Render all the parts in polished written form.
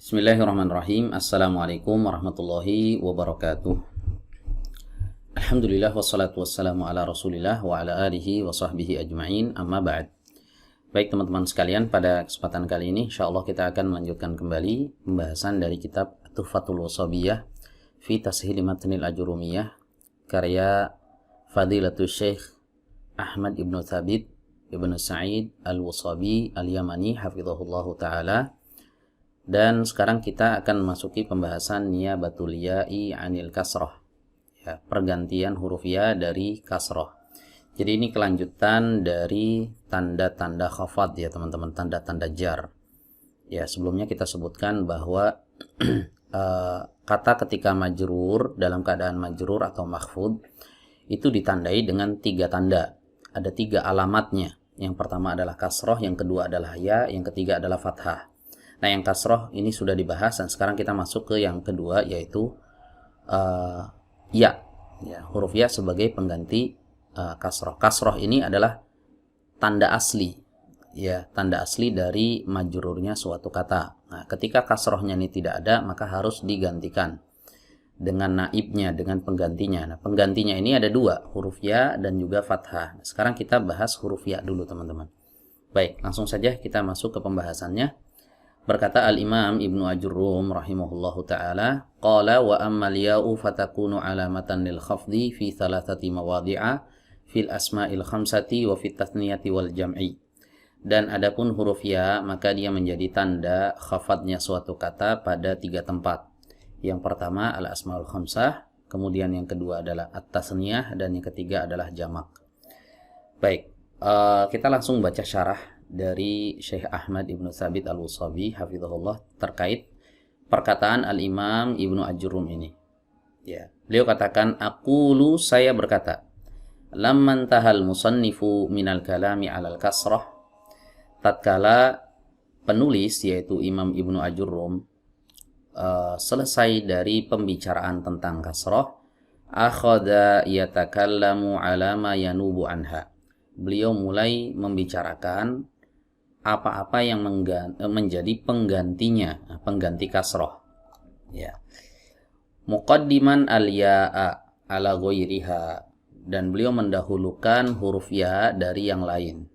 Bismillahirrahmanirrahim. Assalamualaikum warahmatullahi wabarakatuh. Alhamdulillah wassalatu wassalamu ala rasulillah wa ala alihi wa sahbihi ajma'in, amma ba'd. Baik teman-teman sekalian, pada kesempatan kali ini insyaallah kita akan melanjutkan kembali pembahasan dari kitab Tuhfatul Washabiyah fi Tashil Matnil Ajurumiyah karya Fadilatul Syekh Ahmad ibnu Thabit ibnu Sa'id al-Washabi al-Yamani hafizahullahu ta'ala. Dan sekarang kita akan memasuki pembahasan niyabatul ya'i anil kasrah, ya, pergantian huruf ya dari kasrah. Jadi ini kelanjutan dari tanda-tanda khafad ya teman-teman, tanda-tanda jar. Ya, sebelumnya kita sebutkan bahwa kata ketika majrur, dalam keadaan majrur atau makhfud, itu ditandai dengan 3 tanda. Ada 3 alamatnya. Yang pertama adalah kasrah, yang kedua adalah ya, yang ketiga adalah fathah. Nah, yang kasroh ini sudah dibahas dan sekarang kita masuk ke yang kedua, yaitu ya, huruf ya sebagai pengganti kasroh. Kasroh ini adalah tanda asli, ya, tanda asli dari majrurnya suatu kata. Nah, ketika kasrohnya ini tidak ada, maka harus digantikan dengan naibnya, dengan penggantinya. Nah, penggantinya ini ada 2, huruf ya dan juga fathah. Nah, sekarang kita bahas huruf ya dulu teman-teman. Baik, langsung saja kita masuk ke pembahasannya. Berkata Al-Imam Ibnu Ajurrum rahimahullahu ta'ala, qala wa ammal ya'u fatakunu alamatan lil khafdi fi thalathati mawadhi'a fil asma'il khamsati wa fit tathniyati wal jam'i. Dan adapun huruf ya, maka dia menjadi tanda khafadnya suatu kata pada 3 tempat. Yang pertama al-asma'ul khamsah, kemudian yang kedua adalah at-tasniyah, dan yang ketiga adalah jamak. Baik, kita langsung baca syarah dari Syekh Ahmad ibnu Thabit al-Washabi hafizahullah terkait perkataan Al-Imam Ibnu Ajurrum ini. Ya, beliau katakan, aqulu, saya berkata, lamman tahal musannifu minal kalami alal kasrah, tatkala penulis yaitu Imam Ibnu Ajurrum selesai dari pembicaraan tentang kasrah, akhadha yatakallamu ala ma yanubu anha. Beliau mulai membicarakan apa-apa yang menjadi penggantinya, pengganti kasroh. Ya. Muqaddiman al-ya'a ala ghairiha, dan beliau mendahulukan huruf ya dari yang lain.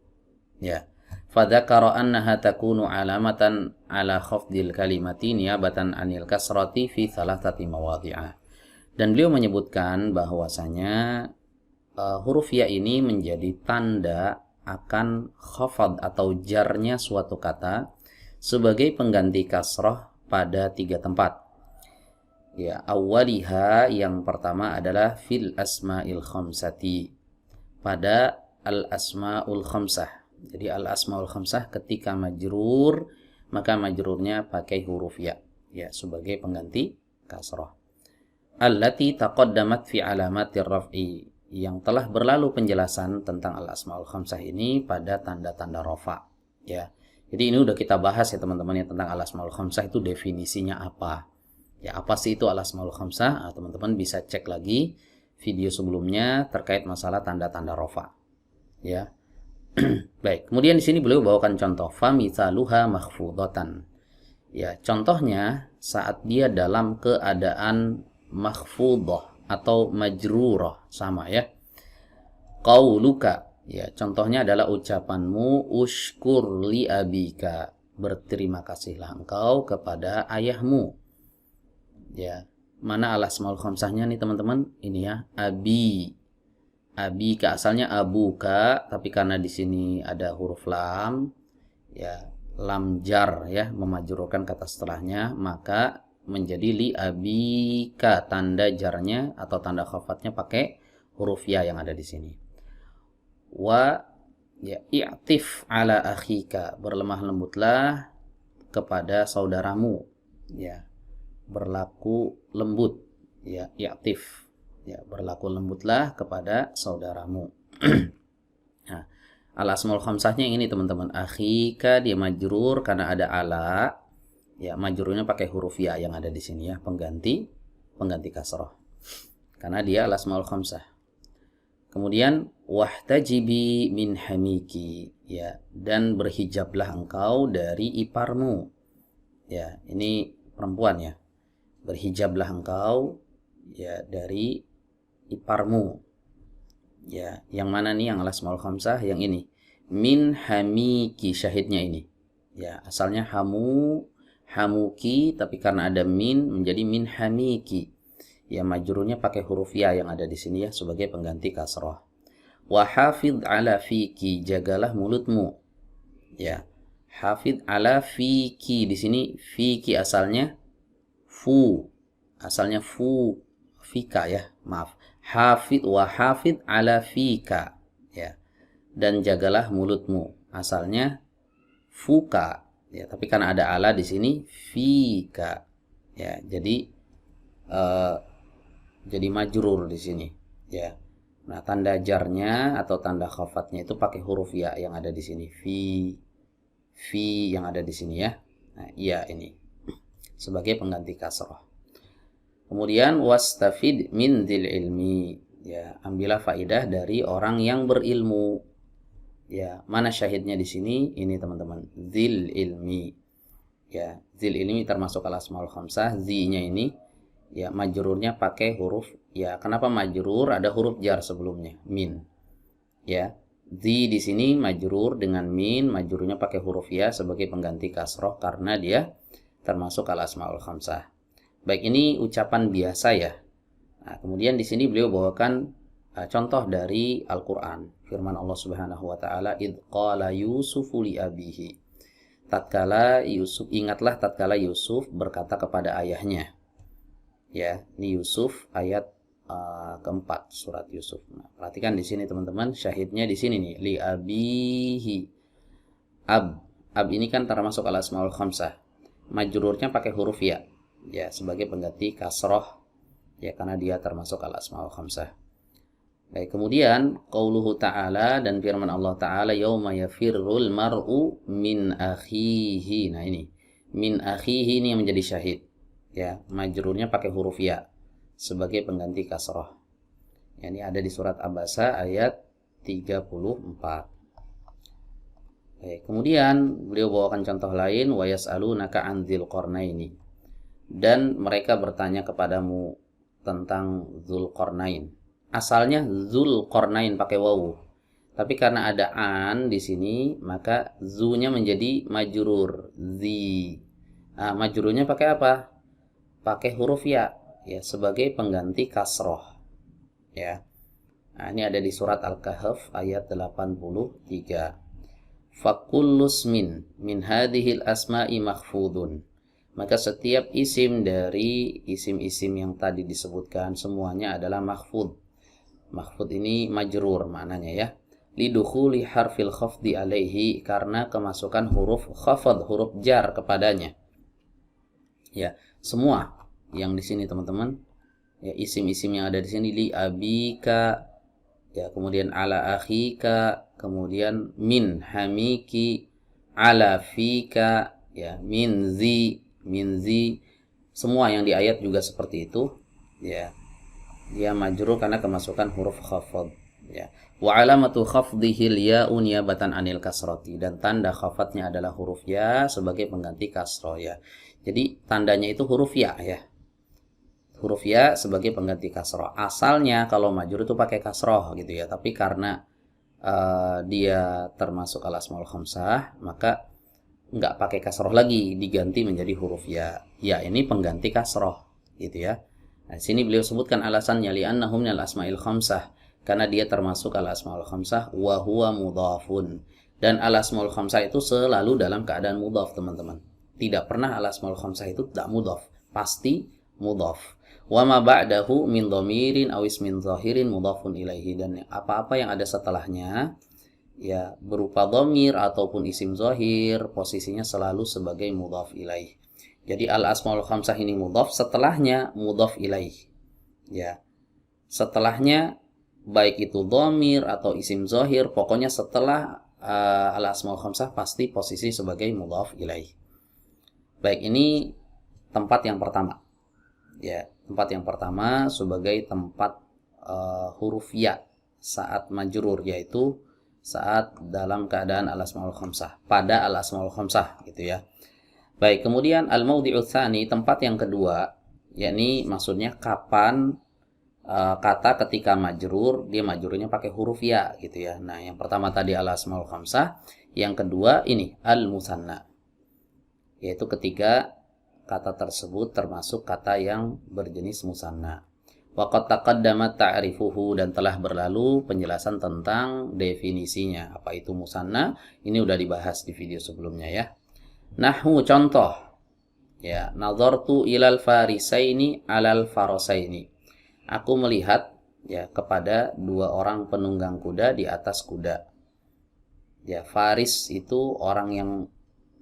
Ya. Fadzakara annaha takunu alamatan ala khafdil kalimati niyabatan anil kasrati fi thalathati mawadhi'a. Dan beliau menyebutkan bahwasanya huruf ya ini menjadi tanda akan khafad atau jarnya suatu kata sebagai pengganti kasrah pada 3 tempat. Ya, awwaliha, yang pertama adalah fil asma'il khamsati, pada al-asma'ul khamsah. Jadi al-asma'ul khamsah ketika majrur, maka majrurnya pakai huruf ya, ya, sebagai pengganti kasrah. Allati taqaddamat fi alamatir raf'i, yang telah berlalu penjelasan tentang al-asmaul khamsah ini pada tanda-tanda rafa, ya. Jadi ini udah kita bahas ya teman-teman ya, tentang al-asmaul khamsah itu definisinya apa. Ya, apa sih itu al-asmaul khamsah? Teman-teman bisa cek lagi video sebelumnya terkait masalah tanda-tanda rafa. Ya. Baik, kemudian di sini beliau bawakan contoh famitsaluha makhfudatan. Ya, contohnya saat dia dalam keadaan makhfudah atau majrurah, sama ya. Qauluka, ya, contohnya adalah ucapanmu, ushkur li abika, berterima kasihlah engkau kepada ayahmu. Ya, mana al-asmaul khamsahnya nih teman-teman? Ini ya, abi. Abika asalnya abuka, tapi karena di sini ada huruf lam, ya, lam jar ya, memajrurkan kata setelahnya, maka menjadi li abika, tanda jarnya atau tanda khafadnya pakai huruf ya yang ada di sini. Wa ya i'tif ala akhika, berlemah lembutlah kepada saudaramu, ya, berlaku lembut, ya, i'tif, ya, berlaku lembutlah kepada saudaramu. Nah, al-asmaul khamsahnya ini teman-teman, akhika dia majrur karena ada ala. Ya, majrurnya pakai huruf ya yang ada di sini ya, pengganti kasrah. Karena dia al-asmaul khamsah. Kemudian wahtajibi min hamiki, ya, dan berhijablah engkau dari iparmu. Ya, ini perempuan ya. Berhijablah engkau ya dari iparmu. Ya, yang mana nih yang al-asmaul khamsah? Yang ini. Min hamiki, syahidnya ini. Ya, asalnya hamuki, tapi karena ada min menjadi min hamiki. Ya, majrurnya pakai huruf ya yang ada di sini ya sebagai pengganti kasrah. Wa hafidh ala fiki, jagalah mulutmu. Ya. Hafidh ala fiki, di sini fiki asalnya fu. Asalnya fu, fika ya, maaf. Hafidh wa hafidh ala fika, ya. Dan jagalah mulutmu. Asalnya fuka, ya, tapi karena ada ala di sini fika. Ya, jadi majrur di sini, ya. Nah, tanda jarnya atau tanda khafatnya itu pakai huruf ya yang ada di sini. Fi yang ada di sini ya. Nah, ya ini sebagai pengganti kasrah. Kemudian wastafid min dzil ilmi, ya, ambillah faidah dari orang yang berilmu. Ya, mana syahidnya di sini? Ini teman-teman, dzil ilmi. Ya, dzil ilmi termasuk al-asmaul khamsah. Zi-nya ini ya majrurnya pakai huruf ya. Kenapa majrur? Ada huruf jar sebelumnya, min. Ya, zi di sini majrur dengan min, majrurnya pakai huruf ya sebagai pengganti kasroh karena dia termasuk al-asmaul khamsah. Baik, ini ucapan biasa ya. Nah, kemudian di sini beliau bawakan contoh dari Al-Qur'an. Firman Allah Subhanahu wa taala, "Idz qala Yusufu li abihi." Tatkala Yusuf, ingatlah tatkala Yusuf berkata kepada ayahnya. Ya, ini Yusuf ayat keempat surat Yusuf. Nah, perhatikan di sini teman-teman, syahidnya di sini nih, li abihi. Ab ini kan termasuk al-asmaul khamsah. Majrurnya pakai huruf ya. Ya, sebagai pengganti kasroh ya karena dia termasuk al-asmaul khamsah. Baik, kemudian qauluhu ta'ala dan firman Allah ta'ala, yauma yafirrul mar'u min akhihi. Nah, ini min akhihi ini yang menjadi syahid. Ya, majrurnya pakai huruf ya sebagai pengganti kasroh. Ya, ini ada di surat Abasa ayat 34. Baik, kemudian beliau bawakan contoh lain, wa yas'alunaka 'an dzil qarnaini. Dan mereka bertanya kepadamu tentang Dzulqarnain. Asalnya Dzulqarnain pakai wawu. Tapi karena ada an di sini, maka zu-nya menjadi majrur, zi. Nah, majrurnya pakai apa? Pakai huruf ya, ya sebagai pengganti kasroh. Ya. Nah, ini ada di surat Al-Kahf ayat 83. Fakullus min hadhil asma'i makhfudun. Maka setiap isim dari isim-isim yang tadi disebutkan semuanya adalah makhfud. Makhfud ini majrur maknanya ya. Lidukhuli harfil khafdi alaihi, karena kemasukan huruf khafad, huruf jar kepadanya. Ya, semua yang di sini teman-teman, ya isim-isim yang ada di sini, li abika, ya kemudian ala akhika, kemudian min hamiki, ala fika, ya min zi, semua yang di ayat juga seperti itu ya. Dia majrur karena kemasukan huruf khafad ya. Wa alamatu khafdhil ya'u niyabatan anil kasrati, dan tanda khafatnya adalah huruf ya sebagai pengganti kasroh ya. Jadi tandanya itu huruf ya ya. Huruf ya sebagai pengganti kasroh. Asalnya kalau majrur itu pakai kasroh gitu ya, tapi karena dia termasuk al-asmaul khamsah, maka nggak pakai kasroh lagi, diganti menjadi huruf ya. Ya, ini pengganti kasroh gitu ya. Nah, sini beliau sebutkan alasannya, li'annahum minal asma'il khamsah, karena dia termasuk al-asmaul khamsah wa huwa mudhafun. Dan al-asmaul khamsah itu selalu dalam keadaan mudhaf, teman-teman. Tidak pernah al-asmaul khamsah itu tidak mudhaf, pasti mudhaf. Wa ma ba'dahu min dhamirin aw ismin zahirin mudhafun ilaihi, dan apa-apa yang ada setelahnya ya berupa dhamir ataupun isim zahir, posisinya selalu sebagai mudhaf ilaih. Jadi al-asmaul khamsah ini mudhaf, setelahnya mudhaf ilaih. Ya. Setelahnya baik itu dhamir atau isim zahir, pokoknya setelah al-asmaul khamsah pasti posisi sebagai mudhaf ilaih. Baik, ini tempat yang pertama. Ya, tempat yang pertama sebagai tempat huruf ya saat majrur, yaitu saat dalam keadaan al-asmaul khamsah, pada al-asmaul khamsah gitu ya. Baik, kemudian al-mawdi'u tsani, tempat yang kedua, yakni maksudnya kapan kata ketika majrur, dia majrurnya pakai huruf ya gitu ya. Nah, yang pertama tadi al-asmaul khamsah, yang kedua ini al-musanna. Yaitu ketika kata tersebut termasuk kata yang berjenis musanna. Waqad taqaddama ta'rifuhu, dan telah berlalu penjelasan tentang definisinya. Apa itu musanna? Ini udah dibahas di video sebelumnya ya. Nahwu, contoh. Ya, nazartu ilal farisaini alal farasaini. Aku melihat ya kepada dua orang penunggang kuda di atas kuda. Ya, faris itu orang yang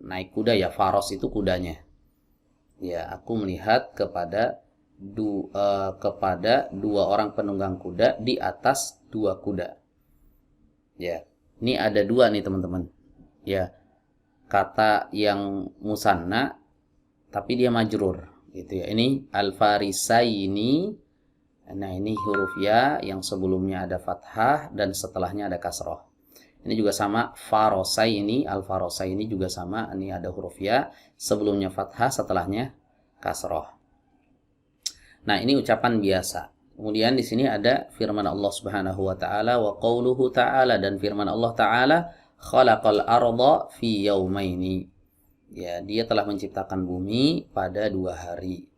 naik kuda, ya faros itu kudanya. Ya, aku melihat kepada dua orang penunggang kuda di atas dua kuda. Ya, ini ada dua nih teman-teman. Ya, kata yang musanna tapi dia majrur gitu ya. Ini al-farisaini. Nah, ini huruf ya yang sebelumnya ada fathah dan setelahnya ada kasroh. Ini juga sama, farosaini, al-farosaini juga sama. Ini ada huruf ya, sebelumnya fathah, setelahnya kasroh. Nah, ini ucapan biasa. Kemudian di sini ada firman Allah Subhanahu wa taala, wa qauluhu ta'ala, dan firman Allah taala, khalaqal arda fi yaumaini. Ya, dia telah menciptakan bumi pada 2 hari.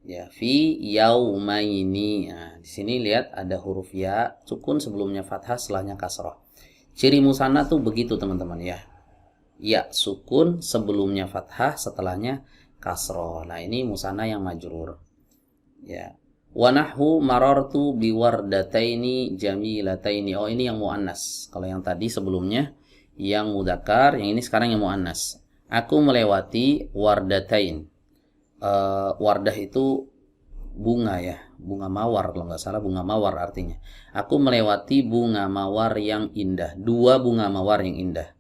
Ya, fi yaumaini. Nah, di sini lihat ada huruf ya, sukun sebelumnya fathah, setelahnya kasroh. Ciri musanna tuh begitu teman-teman ya. Ya, sukun sebelumnya fathah, setelahnya kasroh. Nah, ini musanna yang majrur. Ya. Wa nahwu marartu biwardataini jamilataini. Oh, ini yang muannas. Kalau yang tadi sebelumnya yang mudzakkar, yang ini sekarang yang muannas. Aku melewati wardatain. Wardah itu bunga ya, bunga mawar kalau nggak salah, bunga mawar artinya. Aku melewati bunga mawar yang indah, 2 bunga mawar yang indah.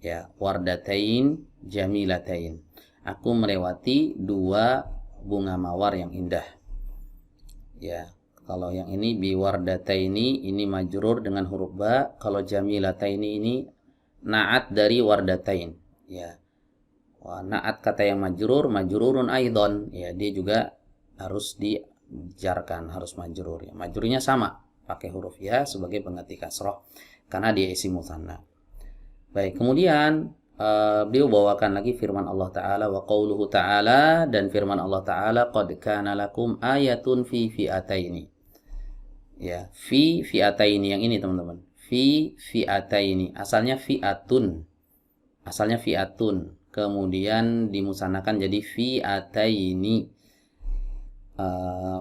Ya, wardatain jamilatain. Aku melewati 2 bunga mawar yang indah. Ya, kalau yang ini biwardataini, ini majrur dengan huruf ba. Kalau jamilataini ini na'at dari wardatain. Ya. Na'at kata yang majrur, majrurun aidon. Ya, dia juga harus dijarkan, harus majrur. Ya, majrurnya sama, pakai huruf ya sebagai pengganti kasroh karena dia isim musanna. Baik, kemudian beliau bawakan lagi firman Allah Ta'ala, wa qauluhu ta'ala, dan firman Allah Ta'ala, qad kana lakum ayatun fi fi'ataini. Ya, fi fi'ataini yang ini teman-teman. Fi fi'ataini, asalnya fi'atun. Asalnya fi'atun. Kemudian dimusanakan jadi fi'ataini.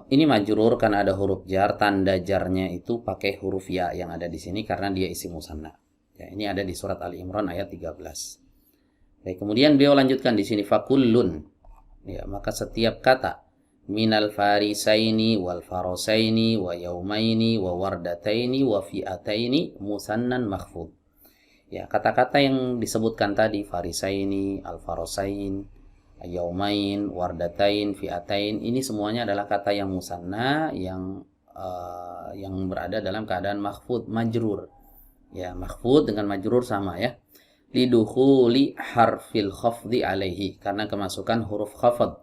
Ini majrur karena ada huruf jar, tanda jarnya itu pakai huruf ya yang ada di sini karena dia isim musanna. Ya, ini ada di surat Ali Imran ayat 13. Baik, kemudian beliau lanjutkan di sini fakullun. Ya, maka setiap kata minal farisaini wal farosaini wa yaumaini wa wardataini wa fi'ataini musannan makhfud. Ya, kata-kata yang disebutkan tadi, farisaini, al-farasain, yaumain, wardatain, fi'atain, ini semuanya adalah kata yang musanna yang berada dalam keadaan makhfud, majrur. Ya, makhfud dengan majrur sama ya. Lidukhuli harfil khafdi alaihi, karena kemasukan huruf khafd.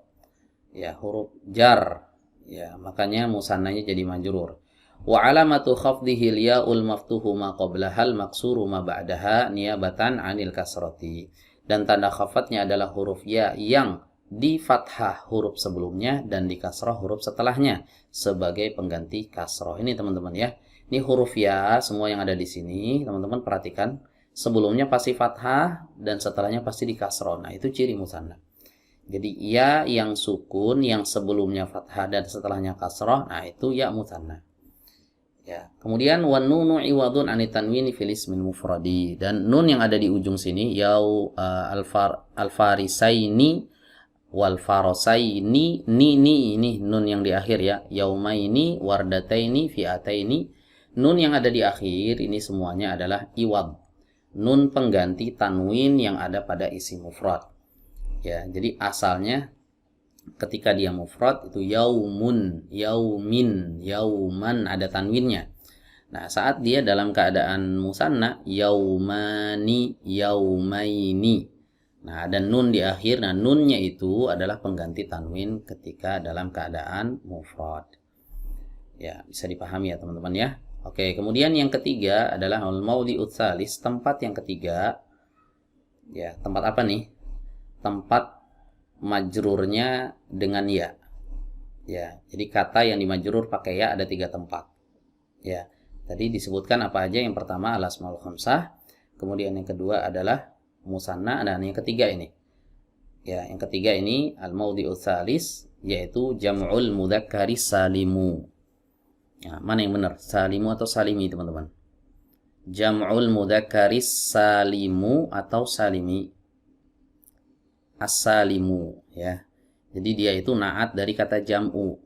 Ya, huruf jar. Ya, makanya musannanya jadi majrur. Wa alamatu khafdihi al-ya'ul maftuhu ma qablahal maksuru ma ba'daha niyabatan 'anil kasrati. Dan tanda khafatnya adalah huruf ya yang di fathah huruf sebelumnya dan di kasrah huruf setelahnya sebagai pengganti kasrah. Ini teman-teman ya. Ini huruf ya semua yang ada di sini, teman-teman perhatikan. Sebelumnya pasti fathah dan setelahnya pasti di kasrah. Nah, itu ciri musanna. Jadi ya yang sukun yang sebelumnya fathah dan setelahnya kasrah, nah itu ya musanna. Ya, kemudian wan nunu iwadun anit tanwini fil ismil mufradi, dan nun yang ada di ujung sini al-farisaini wal farasaini ini nun yang di akhir ya, yaumaini wardataini fi'ataini, nun yang ada di akhir ini semuanya adalah iwad, nun pengganti tanwin yang ada pada isim mufrad. Ya, jadi asalnya ketika dia mufrad itu yaumun, yaumin, yauman, ada tanwinnya. Nah, saat dia dalam keadaan musanna, yaumani, yaumaini. Nah, ada nun di akhir. Nah, nunnya itu adalah pengganti tanwin ketika dalam keadaan mufrad. Ya, bisa dipahami ya teman-teman ya. Oke, kemudian yang ketiga adalah al-maudhi'ut tsalis, tempat yang ketiga. Ya, tempat apa nih? Tempat majrurnya dengan ya. Ya, jadi kata yang dimajrur pakai ya ada 3 tempat. Ya, tadi disebutkan apa aja? Yang pertama al-asmaul khamsah, kemudian yang kedua adalah musanna, dan yang ketiga ini. Ya, yang ketiga ini al-maudhi'ut tsalis, yaitu jam'ul mudzakkaris salimu. Ya, mana yang benar? Salimu atau salimi, teman-teman? Jam'ul mudzakkaris salimu atau salimi? As-salimu, ya. Jadi dia itu na'at dari kata jam'u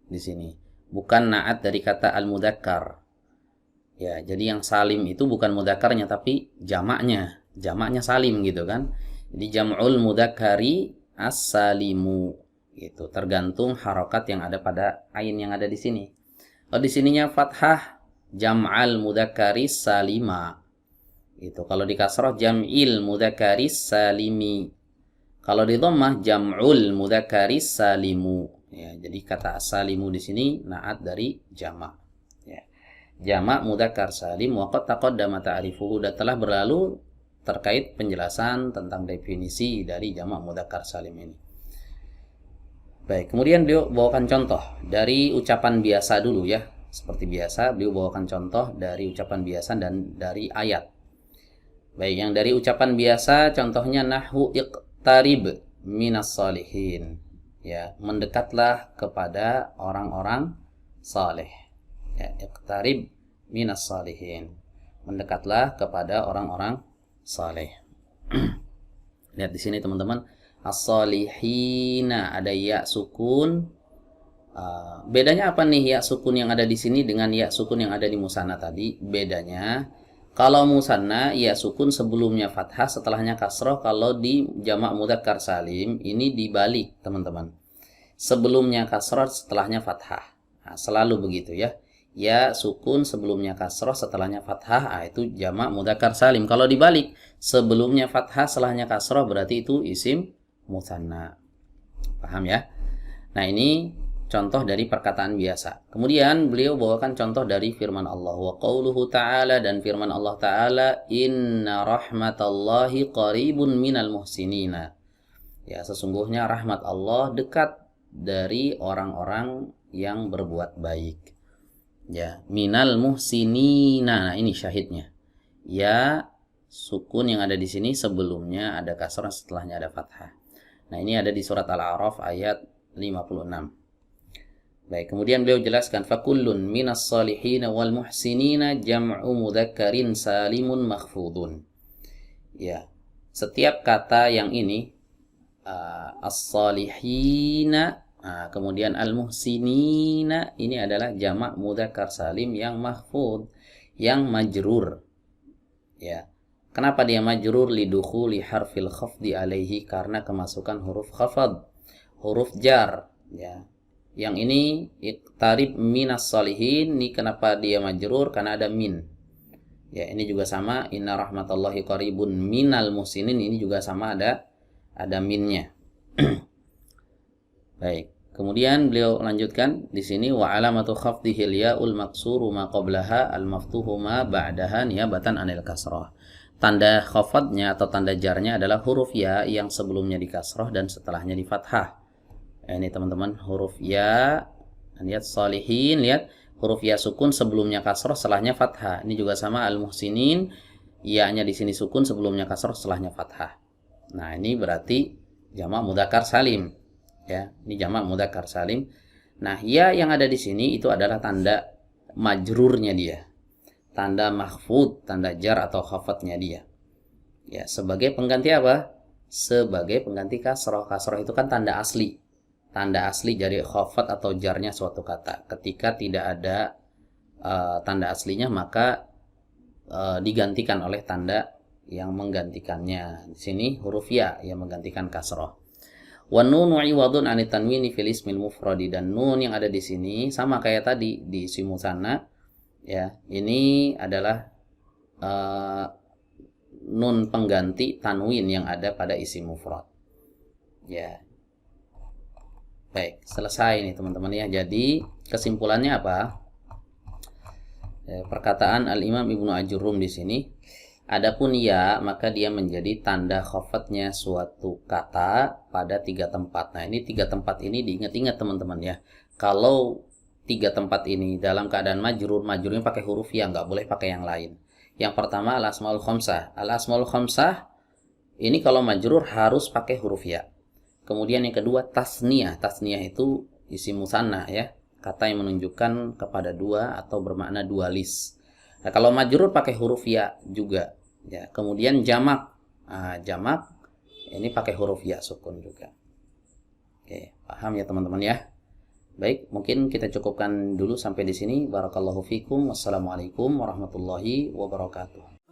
di sini, bukan na'at dari kata al-mudzakkar. Ya, jadi yang salim itu bukan mudzakarnya tapi jamaknya. Jamaknya salim gitu kan. Jadi jam'ul mudzakkari as-salimu gitu, tergantung harokat yang ada pada ain yang ada di sini. Kalau di sininya fathah, jam'al mudzakkari salima. Gitu. Kalau di kasrah jam'il mudzakkari salimi. Kalau di dhammah jam'ul mudzakkaris salimu. Ya, jadi kata salimu di sini na'at dari jamak. Ya. Jamak mudzakkar salim wa qad taqaddama ta'rifuhu, dan telah berlalu terkait penjelasan tentang definisi dari jamak mudzakkar salim ini. Baik, kemudian beliau bawakan contoh dari ucapan biasa dulu ya. Seperti biasa beliau bawakan contoh dari ucapan biasa dan dari ayat. Baik, yang dari ucapan biasa contohnya nahwu iqtarib minas salihin. Ya, mendekatlah kepada orang-orang saleh. Ya, iqtarib minas salihin. Mendekatlah kepada orang-orang saleh. Lihat di sini teman-teman, as-salihina ada ya sukun. Bedanya apa nih ya sukun yang ada di sini dengan ya sukun yang ada di musanna tadi? Bedanya, kalau musanna ya sukun sebelumnya fathah, setelahnya kasroh. Kalau di jamak mudzakkar salim ini dibalik teman-teman. Sebelumnya kasroh, setelahnya fathah. Nah, selalu begitu ya. Ya sukun sebelumnya kasroh, setelahnya fathah. Itu jamak mudzakkar salim. Kalau dibalik, sebelumnya fathah, setelahnya kasroh, berarti itu isim musanna. Paham ya? Nah, ini contoh dari perkataan biasa. Kemudian beliau bawakan contoh dari firman Allah. Wa qauluhu ta'ala, dan firman Allah ta'ala, inna rahmatallahi qaribun minal muhsinina. Ya, sesungguhnya rahmat Allah dekat dari orang-orang yang berbuat baik. Ya, minal muhsinina. Nah, ini syahidnya. Ya, sukun yang ada di sini sebelumnya ada kasrah, setelahnya ada fathah. Nah, ini ada di surat Al-A'raf ayat 56. Baik, kemudian beliau jelaskan fakullun minas salihin wal muhsinina jam'u mudzakkarin salimun makhfudun. Ya, setiap kata yang ini as-salihina, kemudian al-muhsinina, ini adalah jamak mudzakkar salim yang mahfud, yang majrur. Ya. Kenapa dia majrur? Lidukhuli harfil khafdi alaihi, karena kemasukan huruf khafad, huruf jar, ya. Yang ini iqtarib minas salihin, ini kenapa dia majrur? Karena ada min. Ya, ini juga sama, inna rahmatallahi qaribun minal muhsinin, ini juga sama, ada minnya. Baik. Kemudian beliau lanjutkan di sini wa alamatu khafdihil ya'ul maksuru ma qablaha al maftuhu ma ba'daha niyabatan anil kasrah. Tanda khafadnya atau tanda jarnya adalah huruf ya yang sebelumnya di kasrah dan setelahnya di fathah. Ini teman-teman, huruf ya, lihat salihin, lihat huruf ya sukun sebelumnya kasrah, setelahnya fathah. Ini juga sama al-muhsinin, ya-nya di sini sukun sebelumnya kasrah, setelahnya fathah. Nah, ini berarti jamak mudzakkar salim. Ya, ini jamak mudzakkar salim. Nah, ya yang ada di sini itu adalah tanda majrurnya dia. Tanda mahfud, tanda jar atau khafadnya dia. Ya, sebagai pengganti apa? Sebagai pengganti kasrah. Kasrah itu kan tanda asli. Tanda asli dari khafad atau jarnya suatu kata. Ketika tidak ada tanda aslinya, maka digantikan oleh tanda yang menggantikannya. Di sini huruf ya yang menggantikan kasrah. Wan nunu iwadun anit tanwini fil ismil mufradi, dan nun yang ada di sini sama kayak tadi di isim musanna. Ya, ini adalah nun pengganti tanwin yang ada pada isim mufrad. Ya. Baik, selesai nih teman-teman ya. Jadi kesimpulannya apa? Perkataan Al-Imam Ibnu Ajurrum di sini, adapun ya maka dia menjadi tanda khafadnya suatu kata pada 3 tempat. Nah, ini 3 tempat ini diingat-ingat teman-teman ya. Kalau 3 tempat ini dalam keadaan majrurnya pakai huruf ya, nggak boleh pakai yang lain. Yang pertama al-asmaul khamsah. Al-asmaul khamsah ini kalau majrur harus pakai huruf ya. Kemudian yang kedua tasniyah. Tasniyah itu isim musanna ya, kata yang menunjukkan kepada dua atau bermakna dualis. Nah, kalau majrur pakai huruf ya juga ya. Kemudian jamak. Nah, jamak ini pakai huruf ya sukun juga. Oke, paham ya teman-teman ya? Baik, mungkin kita cukupkan dulu sampai di sini. Barakallahu fikum. Wassalamualaikum warahmatullahi wabarakatuh.